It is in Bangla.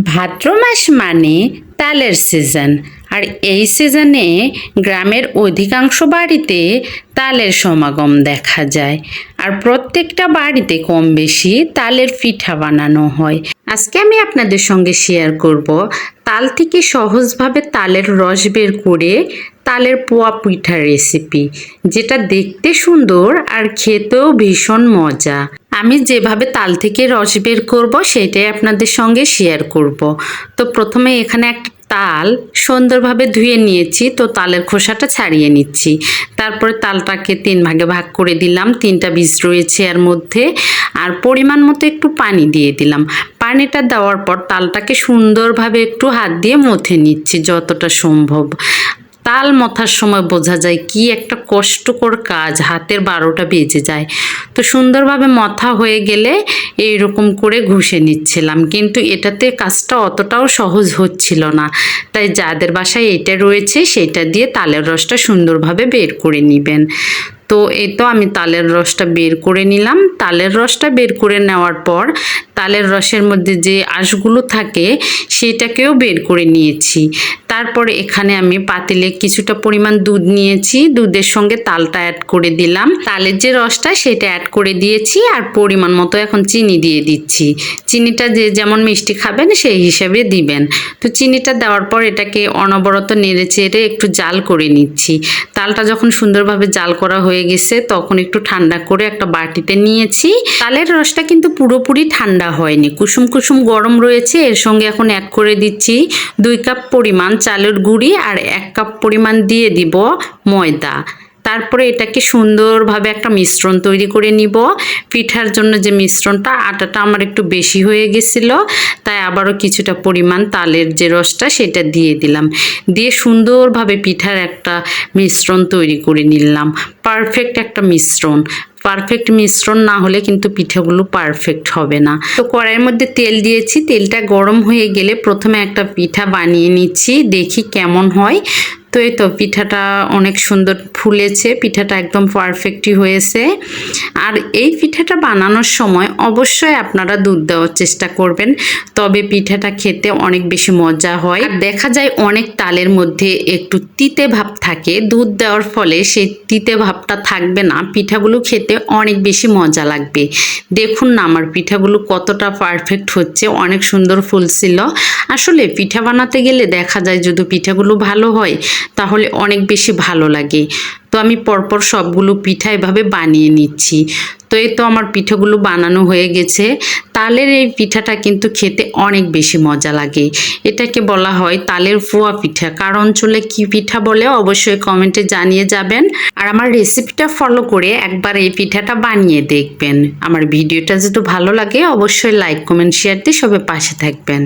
ভাদ্র মাস মানে তালের সিজন। আর এই সিজনে গ্রামের অধিকাংশ বাড়িতে তালের সমাগম দেখা যায়। আর প্রত্যেকটা বাড়িতে কম বেশি তালের পিঠা বানানো হয়। আজকে আমি আপনাদের সঙ্গে শেয়ার করব তাল থেকে সহজভাবে তালের রস বের করে তালের পোয়া পিঠার রেসিপি, যেটা দেখতে সুন্দর আর খেতেও ভীষণ মজা। আমি যেভাবে তাল থেকে রস বের করব সেটাই আপনাদের সঙ্গে শেয়ার করব। তো প্রথমে এখানে একটা তাল সুন্দরভাবে ধুয়ে নিয়েছি, তো তালের খোসাটা ছাড়িয়ে নিচ্ছি। তারপরে তালটাকে 3 ভাগে ভাগ করে দিলাম, 3টা বীজ রয়েছে এর মধ্যে। আর পরিমাণ মতো একটু পানি দিয়ে দিলাম। পানিটা দেওয়ার পর তালটাকে সুন্দরভাবে একটু হাত দিয়ে মথে নিচ্ছি যতটা সম্ভব। তাল মথার সময় বোঝা যায় কি একটা কষ্টকর কাজ, হাতের 12টা বেজে যায়। তো সুন্দরভাবে মথা হয়ে গেলে এইরকম করে ঘষে নিচ্ছিলাম, কিন্তু এটাতে কাজটা অতটাও সহজ হচ্ছিল না। তাই যাদের বাসায় এটা রয়েছে সেটা দিয়ে তালের রসটা সুন্দরভাবে বের করে নেবেন। তো এই তো আমি তালের রসটা বের করে নিলাম। তালের রসটা বের করে নেওয়ার পর তালের রসের মধ্যে যে আঁশগুলো থাকে সেটাকেও বের করে নিয়েছি। তারপরে এখানে আমি পাতিলে কিছুটা পরিমাণ দুধ নিয়েছি, দুধের সঙ্গে তালটা অ্যাড করে দিলাম। তালের যে রসটা সেটা অ্যাড করে দিয়েছি, আর পরিমাণ মতো এখন চিনি দিয়ে দিচ্ছি। চিনিটা যে যেমন মিষ্টি খাবেন সেই হিসাবে দিবেন। তো চিনিটা দেওয়ার পর এটাকে অনবরত নেড়ে চেড়ে একটু জাল করে নিচ্ছি। তালটা যখন সুন্দরভাবে জাল করা হয়ে গেছে তখন একটু ঠান্ডা করে একটা বাটিতে নিয়েছি। তালের রসটা কিন্তু পুরোপুরি ঠান্ডা হয়নি, কুসুম কুসুম গরম রয়েছে। এর সঙ্গে এখন অ্যাড করে দিচ্ছি 2 কাপ পরিমাণ চালের গুঁড়ি আর 1 কাপ পরিমাণ দিয়ে দিব ময়দা। তারপরে এটাকে সুন্দরভাবে একটা মিশ্রণ তৈরি করে নিব। পিঠার জন্য যে মিশ্রণটা, আটাটা আমার একটু বেশি হয়ে গেছিলো, তাই আবারও কিছুটা পরিমাণ তালের যে রসটা সেটা দিয়ে দিলাম। দিয়ে সুন্দরভাবে পিঠার একটা মিশ্রণ তৈরি করে নিলাম। পারফেক্ট একটা মিশ্রণ। পারফেক্ট মিশ্রণ না হলে কিন্তু পিঠাগুলো পারফেক্ট হবে না। তো কড়াইয়ের মধ্যে তেল দিয়েছি, তেলটা গরম হয়ে গেলে প্রথমে একটা পিঠা বানিয়ে নিচ্ছি, দেখি কেমন হয়। তো এই তো পিঠাটা অনেক সুন্দর ফুলেছে, পিঠাটা একদম পারফেক্টই হয়েছে। আর এই পিঠাটা বানানোর সময় অবশ্যই আপনারা দুধ দেওয়ার চেষ্টা করবেন, তবে পিঠাটা খেতে অনেক বেশি মজা হয়। আর দেখা যায় অনেক তালের মধ্যে একটু তিতে ভাব থাকে, দুধ দেওয়ার ফলে সেই তিতে ভাবটা থাকবে না, পিঠাগুলো খেতে অনেক বেশি মজা লাগবে। দেখুন না আমার পিঠাগুলো কতটা পারফেক্ট হচ্ছে, অনেক সুন্দর ফুলছিল। আসলে পিঠা বানাতে গেলে দেখা যায় যদি পিঠাগুলো ভালো হয় তাহলে অনেক বেশি ভালো লাগে। তো আমি পরপর সবগুলো পিঠা এভাবে বানিয়ে নিচ্ছি। তো এই তো আমার পিঠাগুলো বানানো হয়ে গেছে। তালের এই পিঠাটা কিন্তু খেতে অনেক বেশি মজা লাগে। এটাকে বলা হয় তালের পোয়া পিঠা। কার অঞ্চলে কি পিঠা বলে অবশ্যই কমেন্টে জানিয়ে যাবেন। আর আমার রেসিপিটা ফলো করে একবার এই পিঠাটা বানিয়ে দেখবেন। আমার ভিডিওটা যদি ভালো লাগে অবশ্যই লাইক কমেন্ট শেয়ার দিয়ে সবাই পাশে থাকবেন।